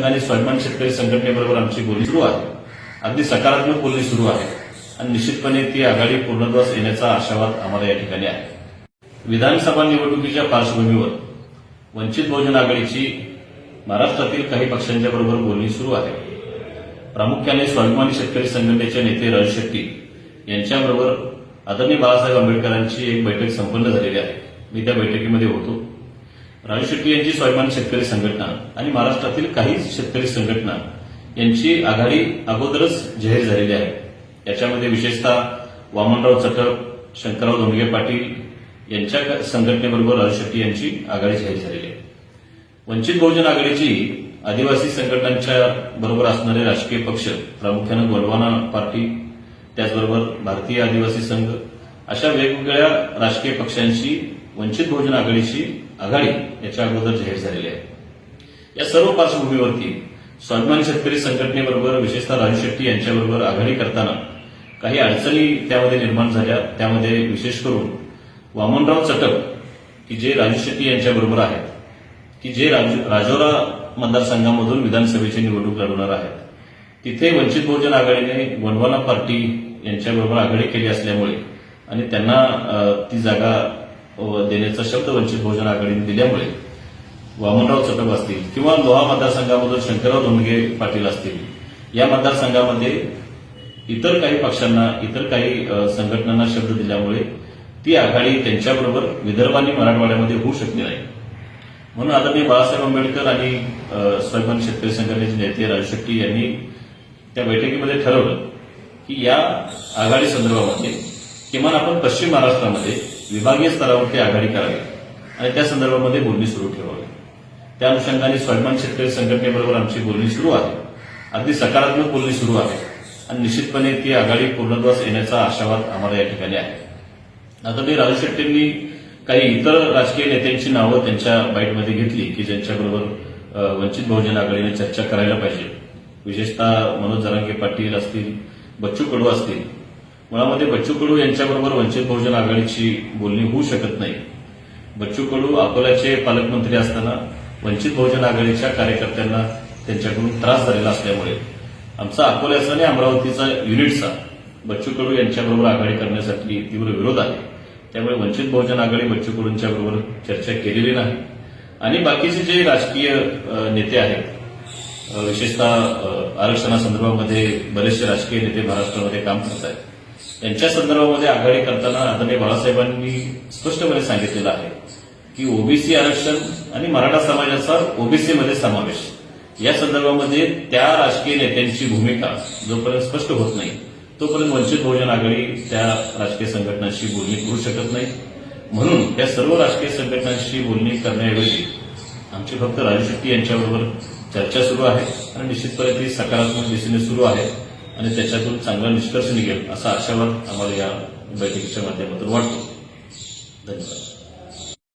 अनुषंगाने स्वाभिमान शेतकरी संघटनेबरोबर आमची बोलणी सुरू आहे. अगदी सकारात्मक बोलणी सुरू आहे आणि निश्चितपणे ती आघाडी पूर्णत्वास येण्याचा आशावाद आम्हाला या ठिकाणी आहे. विधानसभा निवडणुकीच्या पार्श्वभूमीवर वंचित बहुजन आघाडीची महाराष्ट्रातील काही पक्षांच्या बरोबर बोलणी सुरू आहे. प्रामुख्याने स्वाभिमानी शेतकरी संघटनेचे नेते राजू शेट्टी यांच्याबरोबर आदरणीय बाळासाहेब आंबेडकरांची एक बैठक संपन्न झालेली आहे. मी त्या बैठकीमध्ये होतो. राजू शेट्टी यांची स्वाभिमानी शेतकरी संघटना आणि महाराष्ट्रातील काही शेतकरी संघटना यांची आघाडी अगोदरच जाहीर झालेली आहे. याच्यामध्ये विशेषतः वामनराव चटप, शंकरराव धोंडगे पाटील यांच्या संघटनेबरोबर राजू शेट्टी यांची आघाडी जाहीर झालेली आहे. वंचित बहुजन आघाडीची आदिवासी संघटनांच्या बरोबर असणारे राजकीय पक्ष, प्रामुख्याने गोंडवाना पार्टी, त्याचबरोबर भारतीय आदिवासी संघ, अशा वेगवेगळ्या राजकीय पक्षांची वंचित बहुजन आघाडीची आघाडी याच्या अगोदर जाहीर झालेली आहे. या सर्व पार्श्वभूमीवरती स्वाभिमानी शेतकरी संघटनेबरोबर विशेषतः राजू शेट्टी यांच्याबरोबर आघाडी करताना काही अडचणी त्यामध्ये निर्माण झाल्या. त्यामध्ये विशेष करून वामनराव चटप, की जे राजू शेट्टी यांच्याबरोबर आहेत, की जे राजौरा मतदारसंघामधून विधानसभेची निवडणूक लढवणार आहेत, तिथे वंचित बहुजन आघाडीने गोंडवाना पार्टी यांच्याबरोबर आघाडी केली असल्यामुळे आणि त्यांना ती जागा देण्याचा शब्द वंचित बहुजन आघाडीने दिल्यामुळे वामनराव चटप असतील किंवा लोहा मतदारसंघामधून शंकरराव धोंडगे पाटील असतील, या मतदारसंघामध्ये इतर काही पक्षांना, इतर काही संघटनांना शब्द दिल्यामुळे ती आघाडी त्यांच्याबरोबर विदर्भ आणि मराठवाड्यामध्ये होऊ शकली नाही. म्हणून आदरणीय बाळासाहेब आंबेडकर आणि स्वाभिमानी शेतकरी संघटनेचे नेते राजू शेट्टी यांनी त्या बैठकीमध्ये ठरवलं की या आघाडी संदर्भामध्ये किमान आपण पश्चिम महाराष्ट्रामध्ये विभागीय स्तरावरती आघाडी करावी आणि त्या संदर्भामध्ये बोलणी सुरू ठेवावी. त्या अनुषंगाने स्वाभिमान शेतकरी संघटनेबरोबर आमची बोलणी सुरू आहे. अगदी सकारात्मक बोलणी सुरू आहे आणि निश्चितपणे ती आघाडी पूर्णत्वास येण्याचा आशावाद आम्हाला या ठिकाणी आहे. आदरणीय राजू शेट्टींनी काही इतर राजकीय नेत्यांची नावं त्यांच्या बाईटमध्ये घेतली की ज्यांच्याबरोबर वंचित बहुजन आघाडीने चर्चा करायला पाहिजे. विशेषतः मनोज जरांगे पाटील असतील, बच्चू कडू असतील. मुळामध्ये बच्चू कडू यांच्याबरोबर वंचित बहुजन आघाडीची बोलणी होऊ शकत नाही. बच्चू कडू अकोल्याचे पालकमंत्री असताना वंचित बहुजन आघाडीच्या कार्यकर्त्यांना त्यांच्याकडून त्रास झालेला असल्यामुळे आमचा अकोल्याचा आणि अमरावतीचा युनिटचा बच्चू कडू यांच्याबरोबर आघाडी करण्यासाठी तीव्र विरोध आहे. त्यामुळे वंचित बहुजन आघाडी बच्चू कडूंच्या बरोबर चर्चा केलेली नाही. आणि बाकीचे जे राजकीय नेते आहेत, विशेषतः आरक्षणासंदर्भामध्ये बरेचसे राजकीय नेते महाराष्ट्रामध्ये काम करत आहेत, त्यांच्या संदर्भामध्ये आघाडी करताना आदरणीय बाळासाहेबांनी स्पष्टपणे सांगितलेलं आहे की ओबीसी आरक्षण आणि मराठा समाजाचा ओबीसीमध्ये समावेश, या संदर्भामध्ये त्या राजकीय नेत्यांची भूमिका जोपर्यंत स्पष्ट होत नाही तोपर्यंत वंचित बहुजन आघाडी त्या राजकीय संघटनांशी बोलणी करू शकत नाही. म्हणून त्या सर्व राजकीय संघटनांशी बोलणी करण्याऐवजी आमची फक्त राजू शेट्टी यांच्याबरोबर चर्चा सुरू आहे आणि निश्चितपणे ती सकारात्मक दिशेने सुरू आहे आणि त्याच्यातून चांगला निष्कर्ष निघेल असा आशावाद आम्हाला या बैठकीच्या माध्यमातून वाटतो. धन्यवाद.